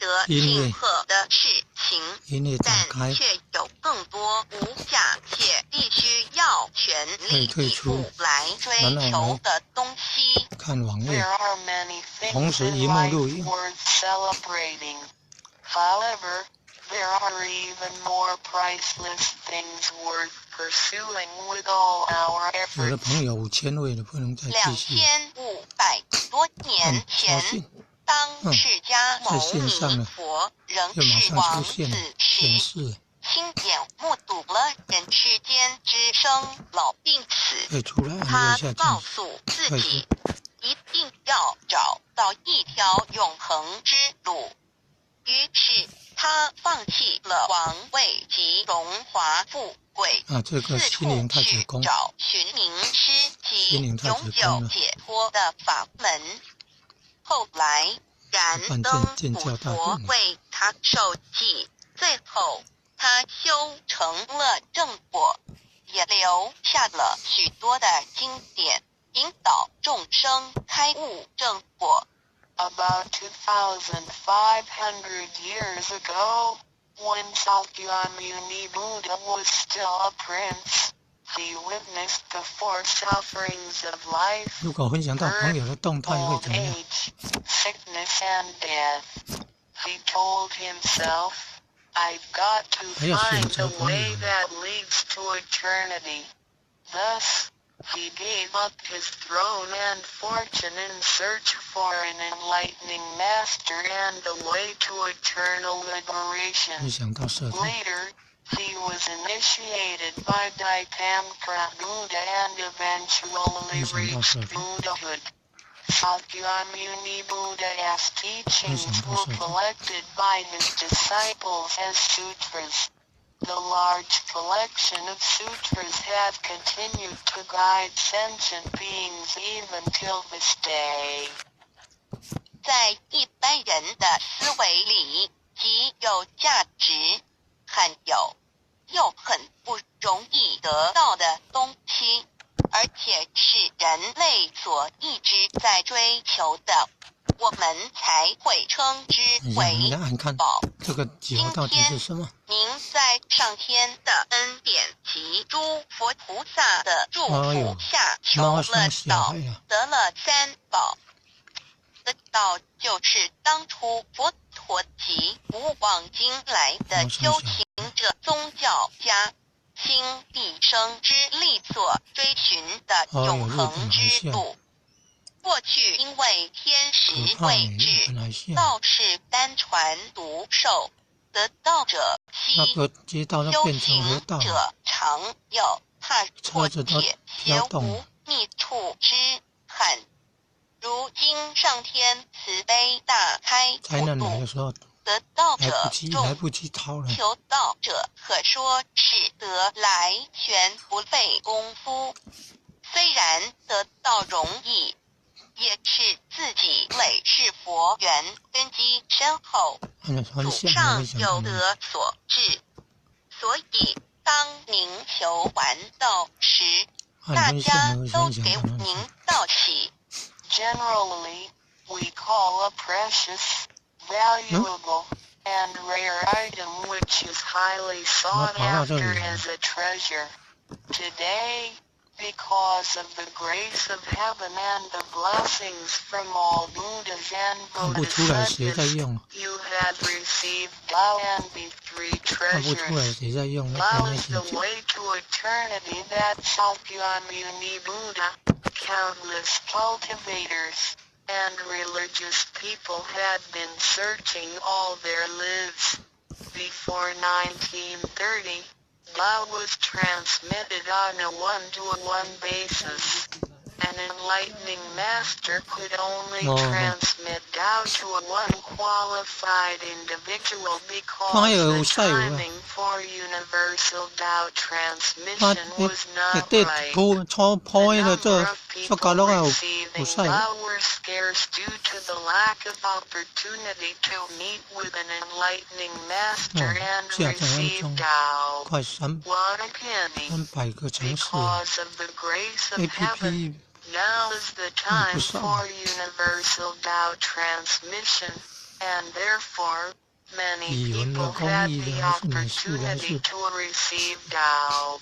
得庆贺的事情，但却有更多无价且必须要全力以赴来追求的东西。看网页，同时荧幕录影。However, there are even more priceless things worth pursuing with all our efforts. 有的朋友5000位的不能再继续。2500多年前，当释迦牟尼佛仍是王子时，亲眼目睹了人世间之生老病死。他告诉自己，一定要找到一条永恒之路。于是他放弃了王位及荣华富贵，四处去找寻名师及永久解脱的法门。后来燃灯古佛为他授记，最后他修成了正果，也留下了许多的经典，引导众生开悟正果。About 2,500 years ago, when Sakyamuni Buddha was still a prince, he witnessed the four sufferings of life, 如果分享到朋友的动态会 old 怎么样？ age, sickness and death. He told himself, I've got to 还要选 find 择 the 朋 way 友。 that leads to eternity. Thus, he gave up his throne and fortune in search for an enlightening master and a way to eternal 分 liberation. 享到社团， Later, he was initiated by Daipankara Buddha and eventually reached Buddhahood. Sakyamuni Buddha's teachings were collected by his disciples as sutras. The large collection of sutras have continued to guide sentient beings even till this day. 在一般人的思维里，极有价值、罕有又很不容易得到的东西，而且是人类所一直在追求的，我们才会称之为宝。这个几号到底是什么？您在上天的恩典及诸佛菩萨的祝福下求了道，得了三宝。的道就是当初佛陀及古往今来的修行者、宗教家倾毕生之力所追寻的永恒之路。过去因为天时未至，道是单传独授，得道者稀，修行者常有，怕破解，邪无觅处之憾。如今上天慈悲大开普渡，得道者众，求道者可说是得来全不费功夫。虽然得道容易，也是自己累世佛缘根基深厚，祖上有德所致。所以当您求完道时，大家都给您道喜。Generally, we call a precious, valuable, and rare item which is highly sought after as a treasure. Today, because of the grace of heaven and the blessings from all Buddhas and Bodhisattvas, you have received Tao and the three treasures. Tao is the way to eternity that Sakyamuni Buddha, countless cultivators, and religious people had been searching all their lives. Before 1930, Tao was transmitted on a one-to-one basis. An enlightening master could only transmit Tao to a one-qualified individual because the timing for universal Tao transmission was not right. The number of people receiving Tao were scarce due to the lack of opportunity to meet with an enlightening master and receive Tao. What a pity! Because of the grace of heaven, now is the time for universal Tao transmission. and therefore, many people had the opportunity to receive Tao.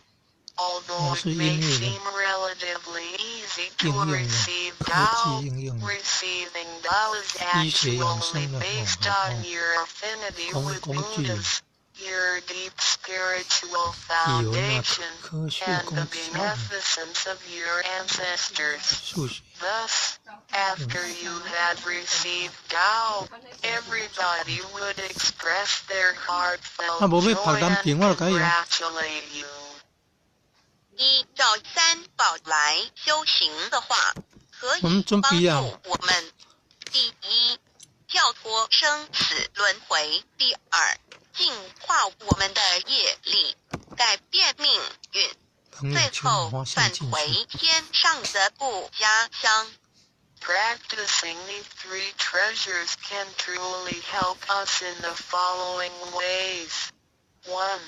Although it may seem relatively easy to receive Tao, receiving Tao is actually based on your affinity with Buddhas, your deep spiritual foundation, and the beneficence of your ancestors. Thus, after you had received Tao, everybody would express their heartfelt joy and congratulate you. 依照三宝来修行的话，可以帮助我们：第一，跳脱生死轮回；第二，净化我们的业力，改变命运；最后返回天上的故家乡。Practicing these three treasures can truly help us in the following ways. 1.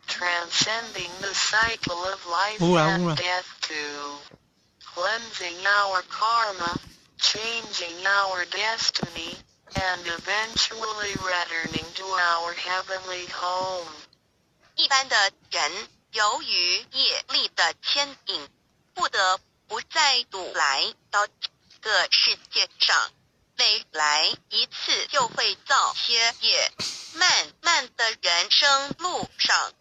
Transcending the cycle of life and death. 2. Cleansing our karma, changing our destiny, and eventually returning to our heavenly home. 一般的人由于业力的牵引，不得不再度来到这个世界上。每来一次就会造些业，漫漫的人生路上，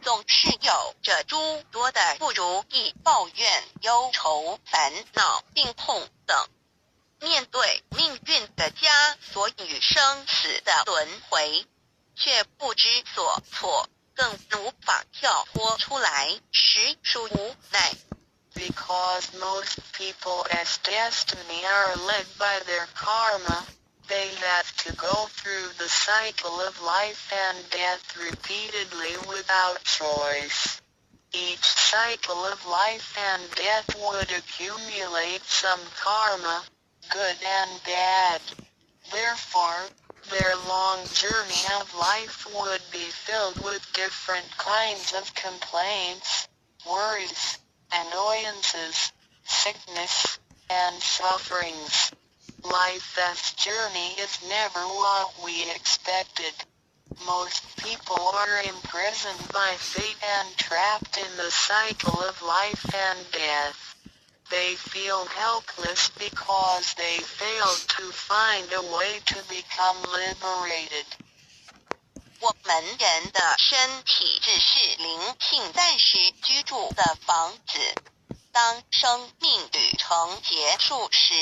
总是有着诸多的不如意、抱怨、忧愁、烦恼、病痛等。面对命运的枷锁与生死的轮回，却不知所措，更无法跳脱出来，实属无奈。Because most people as destiny are led by their karma, they have to go through the cycle of life and death repeatedly without choice. Each cycle of life and death would accumulate some karma, good and bad. Therefore, their long journey of life would be filled with different kinds of complaints, worries, annoyances, sickness, and sufferings. Life's journey is never what we expected. Most people are imprisoned by fate and trapped in the cycle of life and death. They feel helpless because they failed to find a way to become liberated. 我们人的身体只是灵性暂时居住的房子，当生命旅程结束时，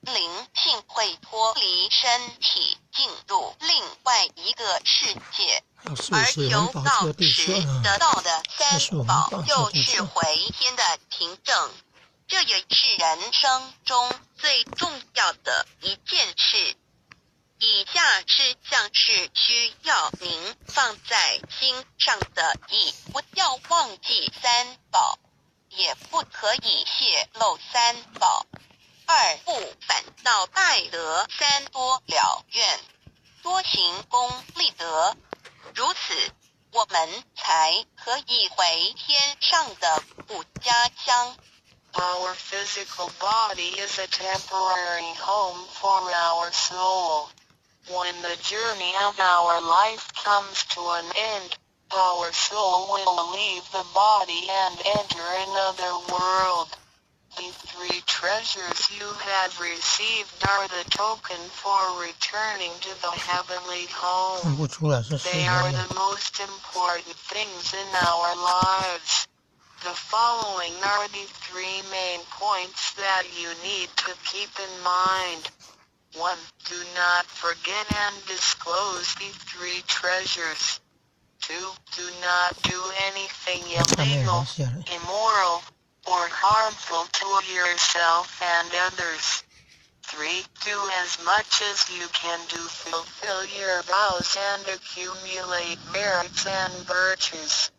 灵性会脱离身体，进入另外一个世界，而求道时得到的三宝就是回天的凭证。这也是人生中最重要的一件事。以下是像是需要您放在心上的意，不要忘记三宝，也不可以泄露三宝。二不反倒败德，三多了愿，多行功立德，如此我们才可以回天上的故家乡。Our physical body is a temporary home for our soul. When the journey of our life comes to an end, our soul will leave the body and enter another world. The three treasures you have received are the token for returning to the heavenly home. They are the most important things in our lives. The following are the three main points that you need to keep in mind. 1. Do not forget and disclose the three treasures. 2. Do not do anything illegal, immoral, or harmful to yourself and others. 3. Do as much as you can to fulfill your vows and accumulate merits and virtues.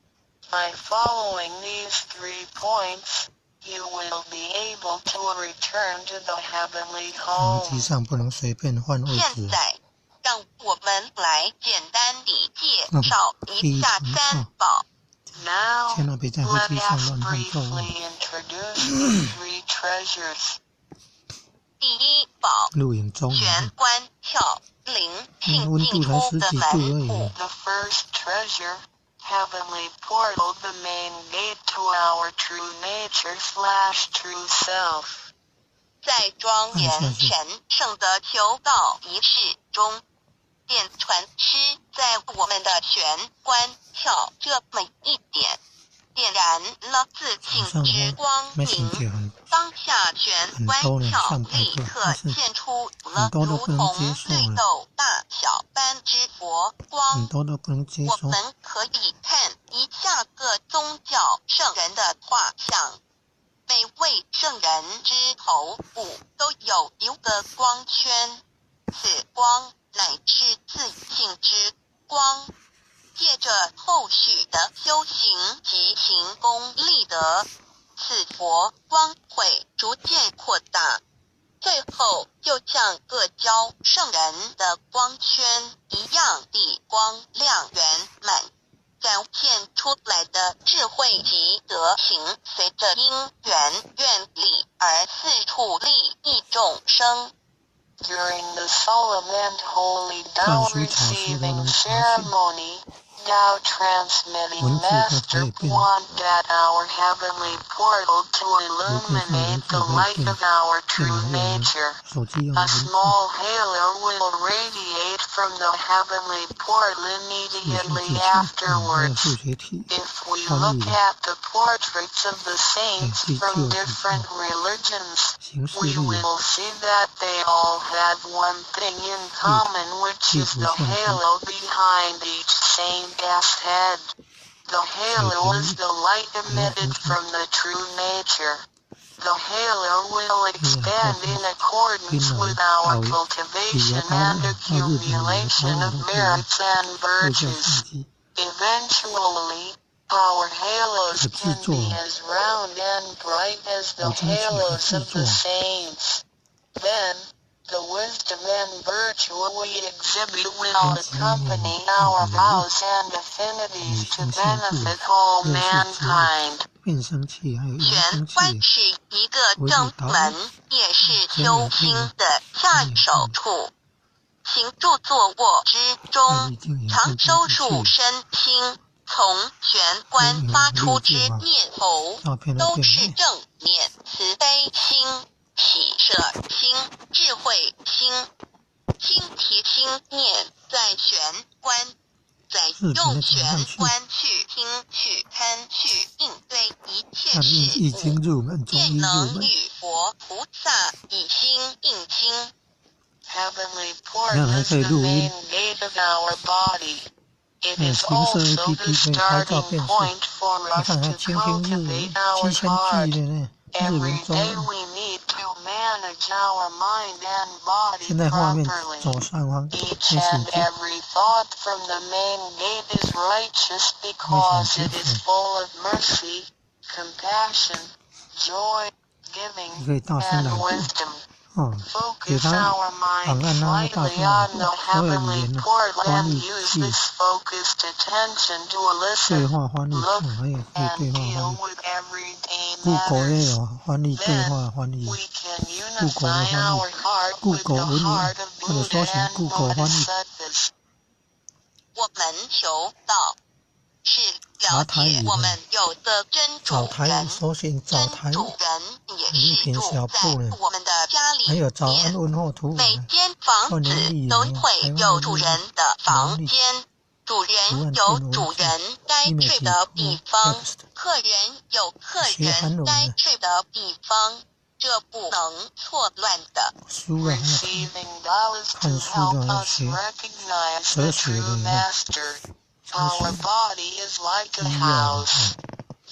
By following these 3 points, you will be able to return to the heavenly home. 现在，让我们来简单地介绍一下三宝。Now, let us briefly introduce the 3 treasures. 第一宝，玄关窍，灵性进出的门户。 The first treasure, heavenly portal, the main gate to our true nature / true self. 在庄严神圣的求道仪式中，电传师在我们的玄关窍这么一点，点燃了自信之光明。当下玄关窍立刻现出了如同绿豆大小般之佛光。我们可以看一下各宗教圣人的画像。 每位圣人之头部都有一个光圈，此光乃是自信之光。借着后续的修行及行功立德，此佛光会逐渐扩大，最后就像各教圣人的光圈一样地光亮圆满。 展现出来的智慧及德行，随着因缘愿力而四处利益众生。 During the solemn and holy Tao receiving ceremony, Tao transmitting Master wanted our heavenly portal to illuminate the light of our true nature. A small halo will radiate from the heavenly portal immediately afterwards. If we look at the portraits of the saints from different religions, we will see that they all had one thing in common, which is the halo behind each saint's head. The halo is the light emitted from the true nature. The halo will expand in accordance with our cultivation and accumulation of merits and virtues. Eventually, our halos can be as round and bright as the halos of the saints. Then, the wisdom and virtue we exhibit will accompany our vows and affinities to benefit all mankind. 玄关是一个正门，也是修心的下手处。行住坐卧之中，常收束身心，从玄关发出之念头，都是正念、慈悲心。 喜舍心、智慧心，心提心念在玄关，再用玄关去听、去看、去应对一切事物，便能与佛菩萨以心应心。 Heavenly portal is the main gate of our body. It is also the starting point for us to cultivate our heart. Every day we need to manage our mind and body properly. Each and every thought from the main gate is righteous because it is full of mercy, compassion, joy, giving, and wisdom. Focus our mind slightly on the heavenly portal and use this focused attention to listen, look, and deal with everyday matters. Then we can unify our heart with the heart of Buddha and Bodhisattvas. 我们求道是了解我们有的真主人，真主人也是住在我们的家里面。每间房子都会有主人的房间，主人有主人该睡的地方，客人有客人该睡的地方，这不能错乱的。Receiving Taoists to help us recognize the true master. Our body is like a house.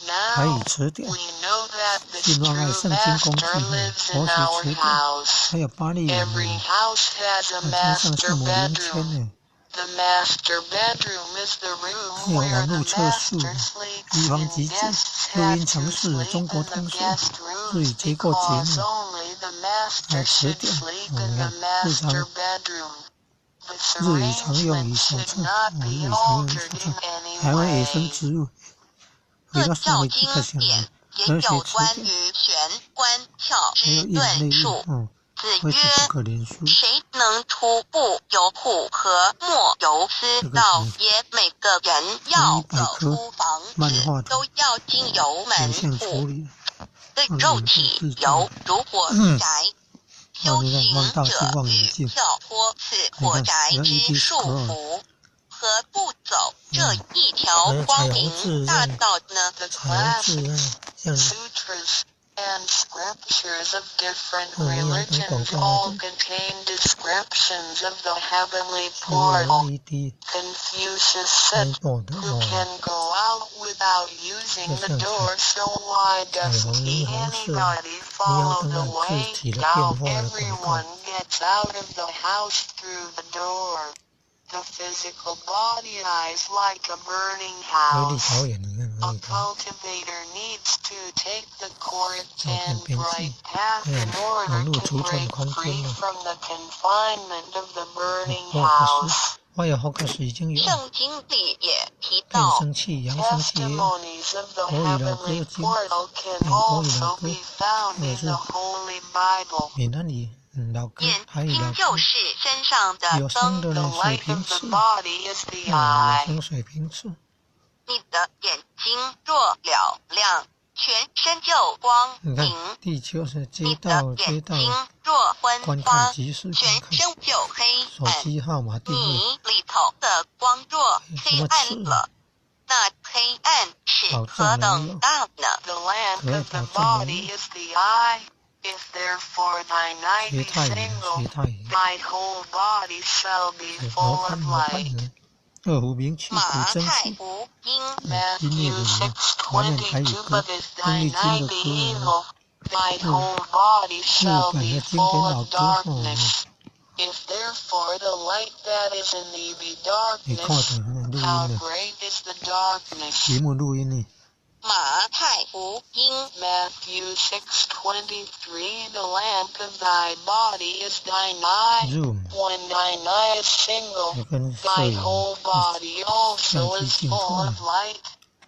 Now, we know that the true master lives in our house. Every house has a master bedroom. The master bedroom is the room where the master sleeps and guests have to sleep in the guest rooms because only the master should sleep in the master bedroom. This arrangement should not be altered in any way. 各教经典也有关于玄关窍之论述。子为此曰不可连书。谁能出不由户和莫由私道也？每个人要走出房子，都要经由门户。对肉体有如火宅，修行者欲跳脱此火宅之束缚，何不走这一条光明大道呢？ And scriptures of different religions all contain descriptions of the heavenly portal. Confucius said, "Who can go out without using the door? So why doesn't anybody follow the way? Now everyone gets out of the house through the door. The physical body is like a burning house. A cultivator needs to take the correct and right path in order to break free from the confinement of the burning house." 圣经里也提到 Testimonies of the heavenly portal can also be found in the Holy Bible. 眼睛就是身上的灯 The light of the body is the eye. 你的眼睛若了亮，全身就光明；地球是街你道，的眼睛若昏观花看，即时全观看身就黑手暗。机号码定位。你里头的光若黑暗了，那黑暗是何等大呢？ The lamp of the body is the eye. If therefore thine eye be single, thy whole body shall be full of light. 二胡名曲古真太曲，福音 Matthew 6:22. But if thine eye be evil, thy whole body shall be full of darkness. If therefore the light that is in thee be darkness, how great is the darkness? 节目录音呢？马太福音 Matthew 6:23. The lamp of thy body is thine eye. When thine eye is single, thy whole body also is full of light.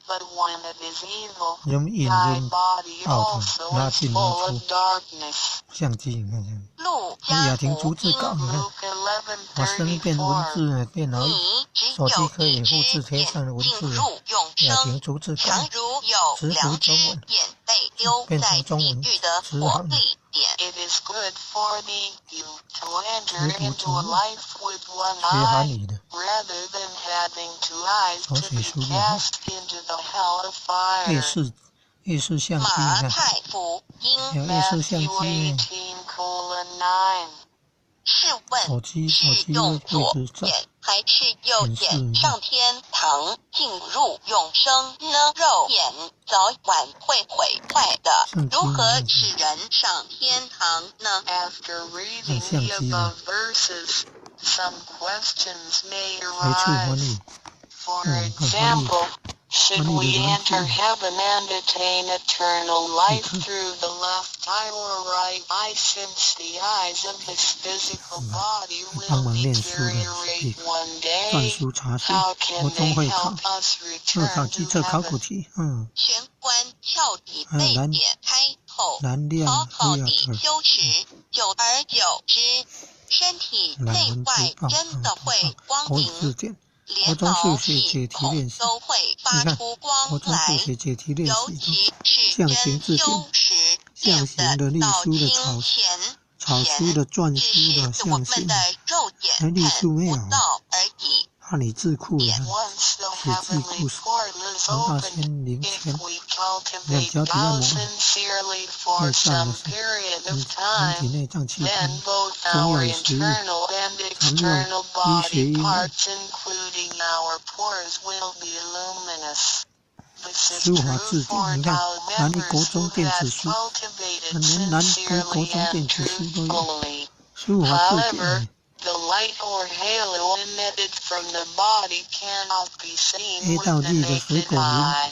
But when it is evil, thy body also is full of darkness. 相机你看看，路加雅婷逐福音字稿，你看， Luke 把声音变文 11:34. 字，电脑你只手机有可以复一支制贴上的眼进文字。入永雅婷生，逐字稿常如有直两只读中文眼被丢变在成中文地狱的直行火里点。 It is good for thee to enter into a life with one 学韩 eye, 语的， rather than having two eyes to be cast into the hell of 夜 fire. 视相机，你看，马太福音有夜视相 Matthew 机， 18:9. 试问是用左眼还是右眼上天堂进入永生呢？肉眼早晚会毁坏的，如何使人上天堂呢？ After reading the above verses, some questions may 回去翻 arise. 译， For example, should we enter heaven and attain eternal life through the left eye or right eye, since the eyes of this physical body will deteriorate one 转 day? 书查询， How 国 can 中 they 会考， help us 二考 return 机 to 测考古 heaven? 题，玄关窍底被点开后，蓝亮好好地黑雅修持，久而久之，身体内外真的会光国语字明。典，连国中毛数学解细孔题练习，都会发出光国中来，数学解题练尤习其是象形字典真修持象形的隶到书的金钱草书的篆只书的是我们象形，的肉眼隶书没有看不到而已。汉语字库， Once the 写字 heavenly 故事， portal is 黄大 opened, 仙灵 if 泉， we cultivate vows sincerely for 内脏 some 的 period 人 of 体 time, 内脏器 then 官， both 中 our 药与食物， internal and 常用 external 医学 body 医 parts, including our pores, will be luminous. This is 书 true 法字 for 典，你看， thou 南一国 members 中 who 电 have 子书， cultivated 连南跟国 sincerely 中 and 电子书都有， truthfully. 书法字 However, 典。 the light or halo emitted from the body cannot be seen ，A with 到 the 地的水 naked 果名， eye.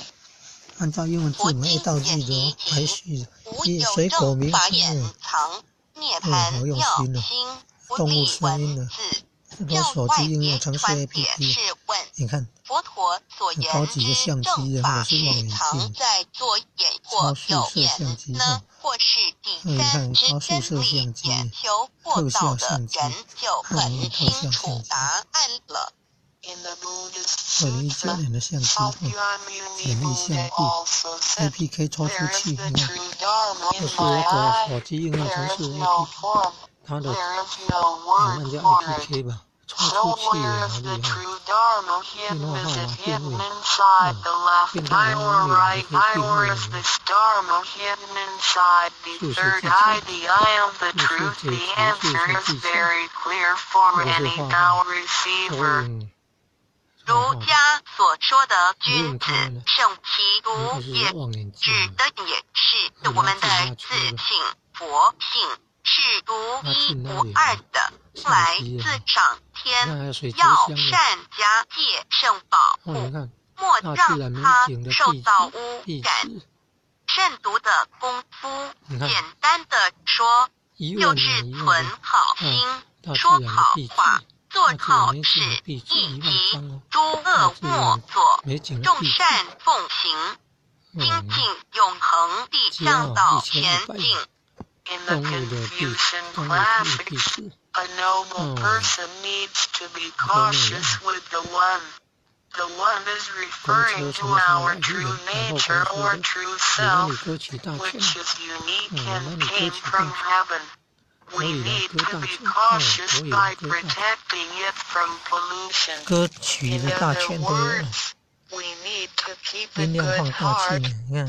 按照英文字母 A 到地的排序，无有水果名正法字，眼藏，涅好盘用妙心哦心，不动物立声音的文字。很多教外手机应别用程式传解 APP，是问你看，佛陀所有高言级的之相机正法或者是望远是藏镜，在左眼或超速右摄像眼机呢，或是底3支针对眼球过道的人就很清楚答案了。2017年的相机潜力相簿 APK 抽出器，你看，这是一个手机应用程式 APK， 它的那叫 APK 吧，抽出器也好厉害，电话号码定位，变态人物也可以定位人，数学计算，数学解题，投影。儒家所说的君子胜其独也，指的也是我们的自性、佛性是独一无二的，来自上天，要善加戒慎保护，莫让它受到污染。慎独的功夫，简单的说，就是存好心，说好话。做好事，一即诸恶莫作，众善奉行，精进永恒地向导前进。动物的必死。A noble person needs to be cautious with the one. The one is referring to our true nature or true self, which is unique and came from heaven. We need to be cautious by protecting it from pollution. In other words, we need to keep a good heart,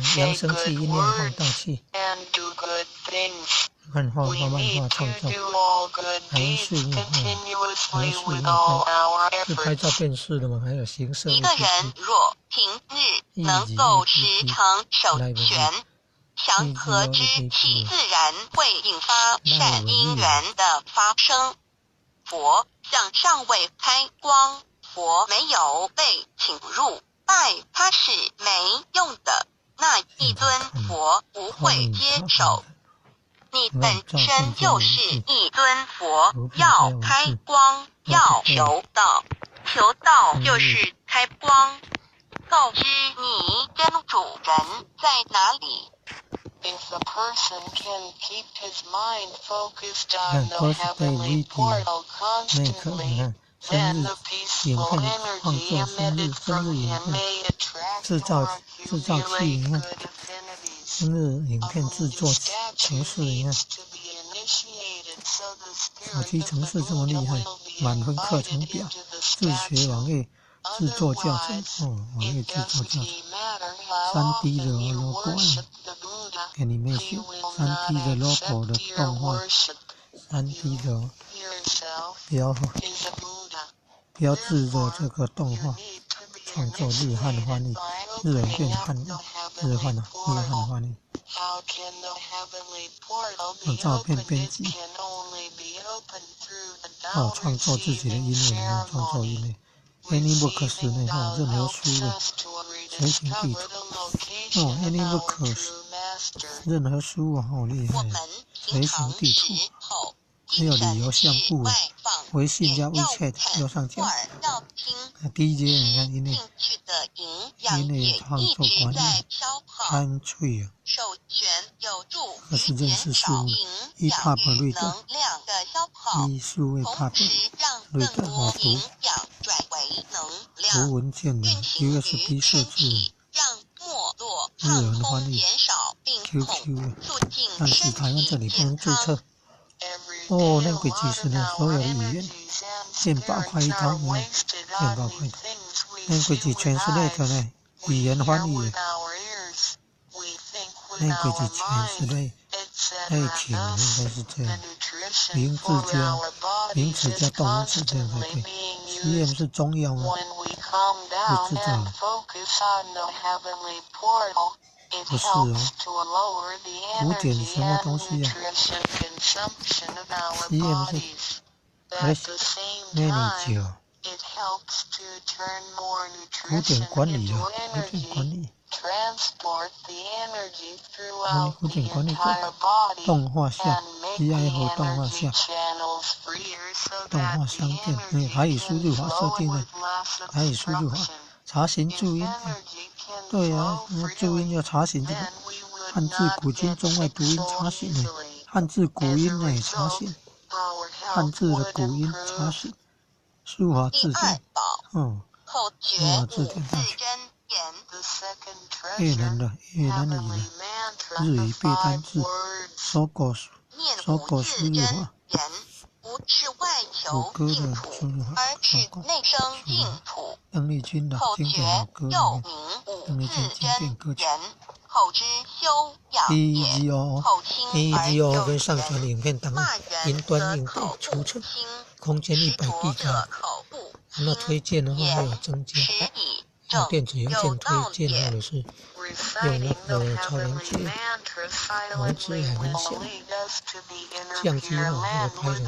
say good words, and do good things. We need to do all good deeds continuously with all our 是拍照 efforts. 辨识的吗？还有形色一个人若平日能够时常守全祥和之气，自然会引发善因缘的发生。佛像尚未开光，佛没有被请入，拜他是没用的，那一尊佛不会接手。你本身就是一尊佛，要开光，要求道，求道就是开光。告知你真主人在哪里。If a person can keep his mind focused on the heavenly portal 那一刻，你 constantly, 看， then 生日 the 影 peaceful 片创 energy 作，生 emitted 日 from 影 him 片 may attract 制造 or 器，你 accumulate 看， good affinities. 生日影片制作 A 程 statue 式，你看， needs to be initiated so the 手 spirit 机 of 程 the 式这么厉 Buddha 害， will be 满分课 invited 程表， into the 自学网 statue. 页制作教程， Otherwise, 网页 it 制作 doesn't 教程 matter how ，3D 的 often you logo， worship the Buddha, 给你们 he 选 will 3D not 的 logo 的 accept your 动画 worship. ，3D 的 Yourself 标 is a Buddha. 标志着这个动 You 画 need to be 创作日汉 initiated 翻译， by 日文 opening 变 up 汉 the 日 heavenly 汉啊，日汉 portal. 翻译， How can the heavenly portal 用 be 照片 opened? 编 It 辑， can only be opened through the 创 down 作自己的 receiving 音乐，创作音 ceremony. 乐。AnyBooks 内 任何 helps 书的 us to 随行地 rediscover 图 the location of our AnyBooks true master. 任何书啊，好厉害！我们随行地图，还有旅游相簿啊，微信加 WeChat 右上角。DJ 你看音乐创作管理，Country 啊，这是认识事物，EPUB 瑞德，数位 PUB 瑞德好图，图文件的 USB 设置，日文翻译 QQ， 但是台湾这里不能注册。哦，那轨迹是呢，所有的语言，电报快一通呢，电报快一通，那轨迹全是那个呢，语言翻译的，那轨迹全是那挺应该是这样，名词加动名词这样才对。CM 是中药吗？不知道。不是哦，5点什么东西啊 ？CM 是manager 5点管理啊，5点管理。5点管理动画下 ，GIF 动画下，动画商店，台语输入法设定的，台语输入法查询注音。对啊，注音要查询这个，汉字古今中外读音查询呢，汉字古音呢查询，汉字的古音查询，书法字典，书法字典大全。越南的语言，日语背单字，搜狗输入法。谷歌的输入法，邓丽君的经典老歌，邓丽君经典歌曲。EGO 跟上传影片档案，云端硬碟储存，空间100 G。那推荐的话会有增加，用电子邮件推荐或者是用那个超连接，网址也很小，相机这个拍的也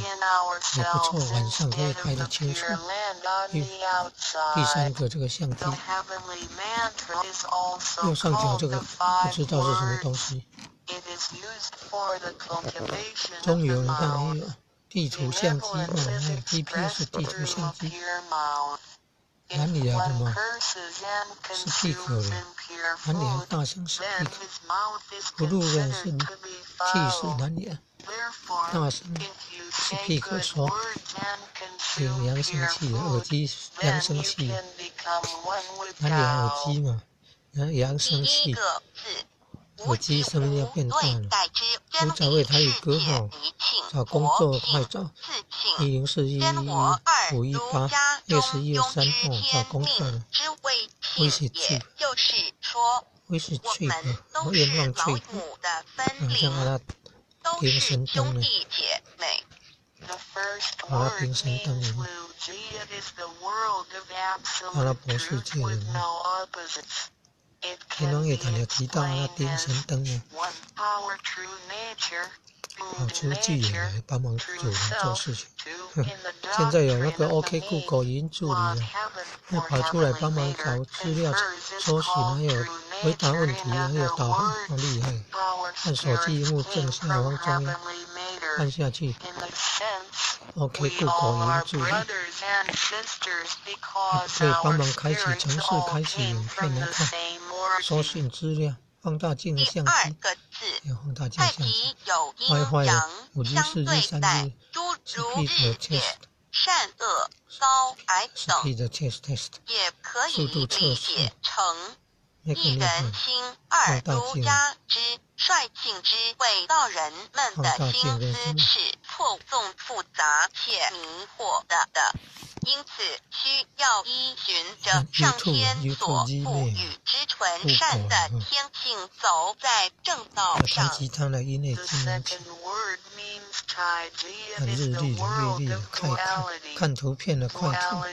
不错，晚上可以拍得清楚。第三个这个相机，右上角这个不知道是什么东西。中油你看也有地图相机还有 GPS 地图相机。哪里来的嘛？Speaker 的，哪里来大象 Speaker？Blue 的是 Cheese 哪里来？大象 Speaker 说有扬声器的耳机，扬声器，哪里来耳机嘛？扬声器，耳机声音要变大了。古早味台语歌号，找工作快找104111518，2123找工作了。威士忌，我愿望脆的，像阿拉丁神灯呢，阿拉丁神灯里面，阿拉伯世界里面。天王爷谈了提到阿拉丁神灯呢，跑出巨人来帮忙主人做事情。现在有那个 OK Google 语音助理了，会跑出来帮忙找资料、搜寻，还有回答问题，还有导航，好厉害！看手机屏幕正下方中央，按下去 ，OK Google 语音助理，可以帮忙开启程式，开启影片来看，搜寻资料。放大镜的相机，有放大镜相机 ，WiFi 的5G、4G、3G， Speed Test， 速度测试，那个放大镜，率性之伪造人们的心思是错综复杂且迷惑的，因此需要依循着上天所赋予之纯善的天性，走在正道上。弹吉他的音乐技能器，看日历的月历的看图片的快图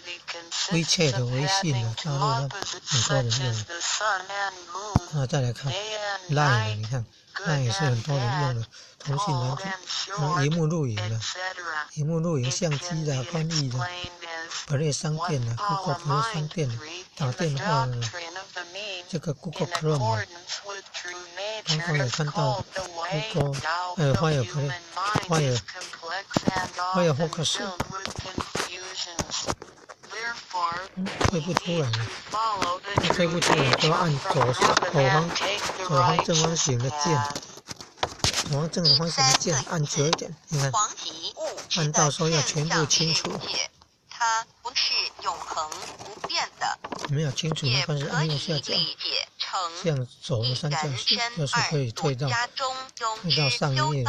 ，WeChat 的微信的大陆那很多人用的。那再来看 Line 的，你看。那也是很多人用的通讯软体，荧幕录影的，荧幕录影相机的，翻译的 ，Play 商店的 ，Google Play 商店的，打电话的，这个 Google Chrome 的，刚刚有看到 Google， Firefox， 推不出来了，推不出来就按左方正方形的键，左方正方形的键按久一点，你看，按到说要全部清除，它不是永恒不变的，没有清除没关系，按右下角，这样走了3下去，就是可以退到上一页。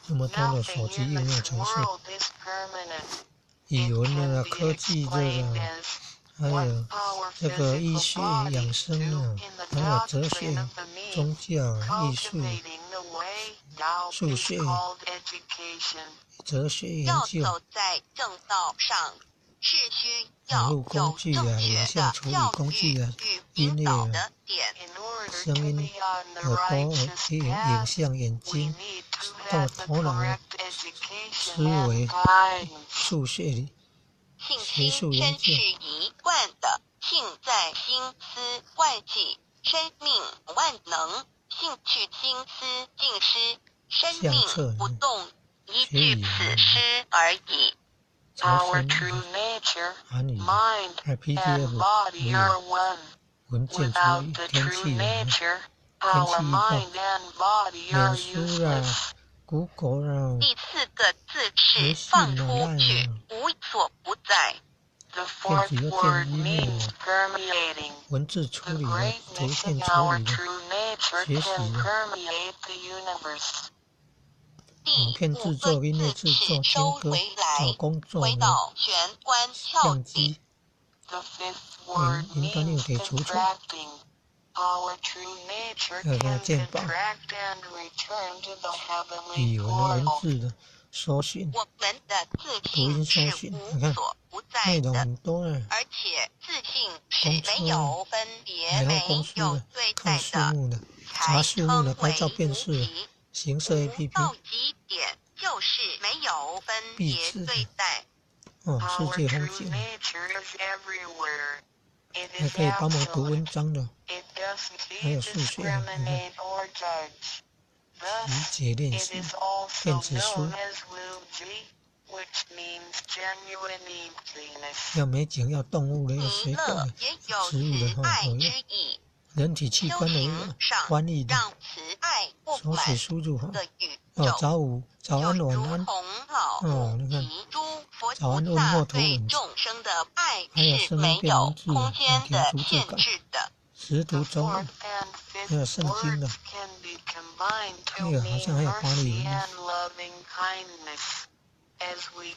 这么多的手机应用程式，语文的、科技这个，还有这个医学养生啊，还有哲学、宗教、艺术、数学、哲学研究。网络工具啊，影像处理工具啊，音乐啊，声音、耳朵、影像、眼睛到头脑啊，思维、数学里，学术研究。性在心思万计，生命万能，兴趣心思尽失，生命不动，一句此诗而已。朝 Our 鲜 true nature, 韩语 mind, 还 and PDF body 也 are 有 one. 文件处 Without 理 the 天 true 气 nature, 天气 our 预报 mind and body 脸 are 书啦 useless. Google 啦第4个字是微信放啦出去 Line 啦，无所不在。The 电 fourth 子邮件 word email means 啊 permeating. 文字处 The 理啊图 greatness 片 of 处 our 理的 true nature 学 can 习的 permeate the universe. 第片制5个作音乐字制作是收听歌回来，找工作回到玄关窍相底。机 The fifth word 云端硬 means 体储存 contracting. Our true nature 还有什么 can 鉴宝 contract and return to the heavenly 语文的文 portal. 字的搜寻我们的自读音信是搜寻无你看所不在内容的，很多啊而且自信是公车没有分别、百货没公司有的对看待的，树木的才查树木的称拍照为无辨识的极。行色无 APP 到极点就是没有分别壁纸的对待。哦 Our 世界风 true 景 nature is everywhere. It 还 is 可以帮忙读 absolute. 文章的 It doesn't 还有数学你看 discriminate or judge. 理 Thus, 解练 it 习 is also 电子书 known as Wuji, which means genuine emptiness. 要美景要动物的要弥水果的勒也有植物的慈爱都有之意，人体器修官的也有行上翻译的让慈爱布手写满输入哈的宇哦宙，早安就晚安如同老哦你看提诸佛早安菩问候图萨对文众生的爱还有是声音变没有文字的空间听的逐字稿限制的。识 The 读中文 fourth and 还有 fifth 圣经的 words can be combined 还 to 有好 mean 像还有巴利 mercy 文的 and loving kindness. As we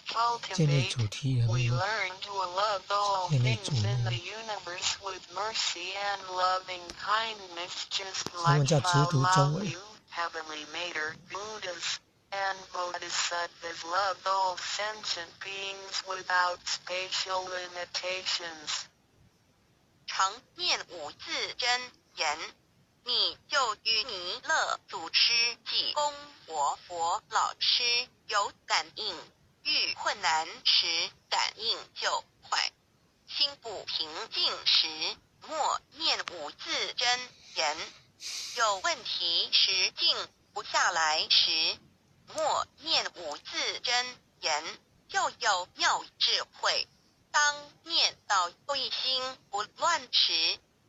建立 cultivate, 主题的 we 那个 learn to love all 建立 things 主 in 题 the universe with mercy and loving kindness, just 什么 like 叫直读中文 you, Heavenly Mater, Buddhas, and Bodhisattvas loved all sentient beings without spatial limitations. 常念五字真言，你就与弥勒祖师济公活佛老师有感应，遇困难时感应就快，心不平静时默念五字真言，有问题时静不下来时默念五字真言，就有妙智慧。当念到一心不乱时，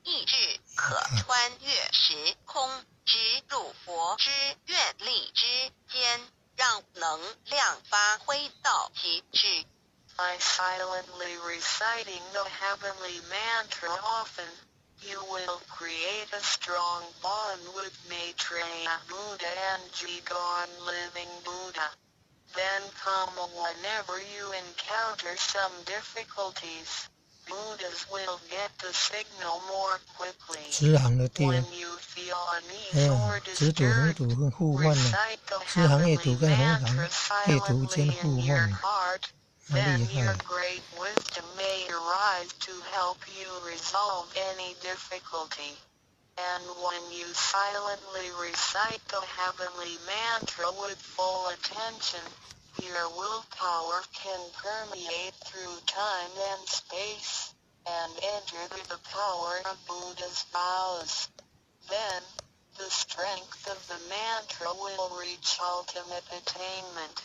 意志可穿越时空，直入佛之愿力之间，让能量发挥到极致。 By silently reciting the heavenly mantra often, you will create a strong bond with Maitreya Buddha and Jigon Living Buddha. Then come whenever you encounter some difficulties. Buddhas will get the signal more quickly. 直行的对 When 啊 you feel 还 unease 有 or 直读横 disturbed, 读跟互换的 recite the 直行阅读 heavenly 跟横 mantra 行阅读间 silently 互 in your 换 heart. 好 Then 厉 your 害 great wisdom may arise to help you resolve any difficulty. And when you silently recite the heavenly mantra with full attention, your willpower can permeate through time and space, and enter the power of Buddha's vows. Then, the strength of the mantra will reach ultimate attainment.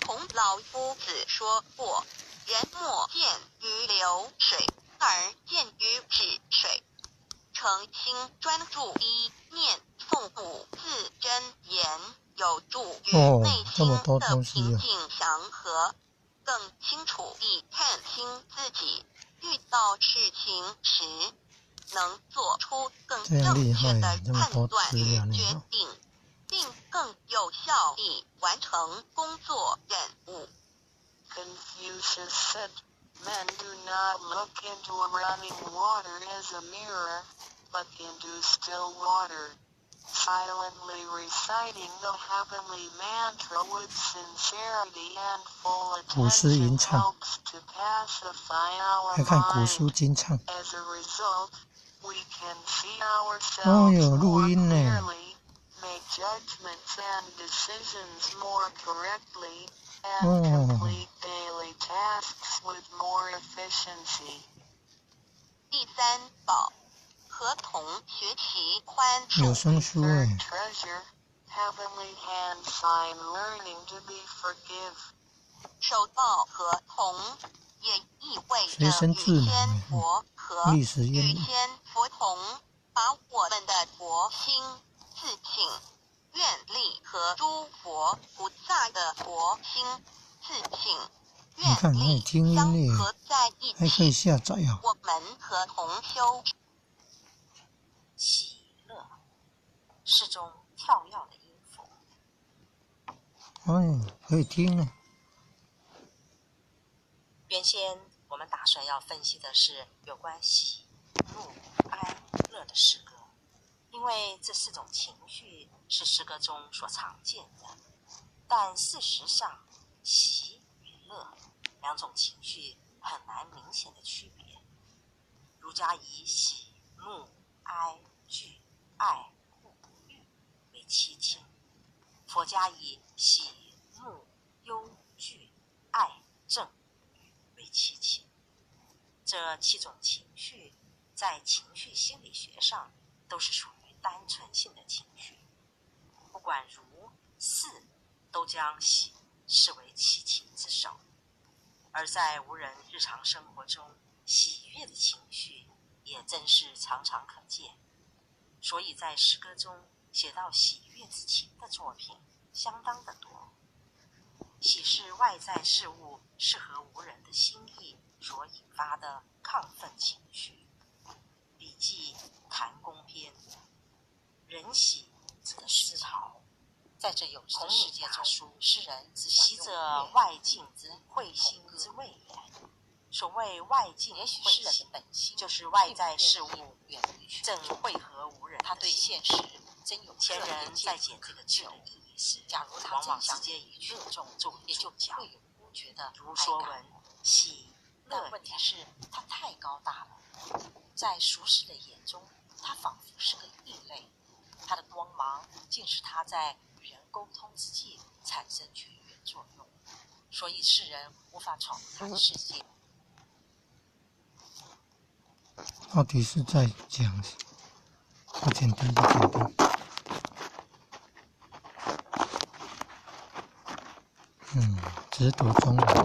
孔老夫子说过：“人莫见于流水，而见于止水。”诚心专注一念诵五字真言，有助于内心的平静祥和，更清楚地看清自己。遇到事情时，能做出更正确的判断与决定，并更有效地完成工作任务。 Confucius said, "Men do not look into running water as a mirror, but into still water." Silently reciting the heavenly mantra with sincerity and full attention helps to pacify our 还看古书 mind. 经唱 As a result, we can see ourselves 哦哟 more 录音呢 clearly, make judgments and decisions more correctly, and complete daily tasks with more efficiency. 第三宝，合同学习宽恕。有声书哎 Third treasure, heavenly hand sign learning to be forgive. 手报合同也意味着学生智与能天佛和历史与渊源。天佛同，把我们的佛心自请愿力和诸佛菩萨的佛心自请你看，愿力可以听相音乐，合在一还可以起，下载啊。我们合同修喜乐是种跳跃的音符。哎，可以听啊。原先我们打算要分析的是有关喜、怒、哀、乐的诗歌，因为这4种情绪是诗歌中所常见的。但事实上，喜与乐2种情绪很难明显的区别。儒家以喜、怒、哀、惧、爱、恶、欲为7情，佛家以喜、怒、忧、惧、爱、憎为7情。这7种情绪在情绪心理学上都是属于单纯性的情绪。不管儒、释都将喜视为7情之首，而在吾人日常生活中，喜悦的情绪也真是常常可见。所以在诗歌中写到喜悦之情的作品相当的多。喜是外在事物适合吾人的心意所引发的亢奋情绪。笔记谈公篇，人喜则思陶。在这有情世界中，诗人只喜者外境之会心之谓也。所谓外境会心，就是外在事物正汇合吾人的心。前人在解这个句的意义是，假如往往直接一句也就讲，觉得如说文喜乐，问题是它太高大了，在俗世的眼中，它仿佛是个异类，它的光芒竟使它在与人沟通之际产生绝缘作用，所以世人无法闯入它的世界。到底是在讲不简单不简单。只读中文。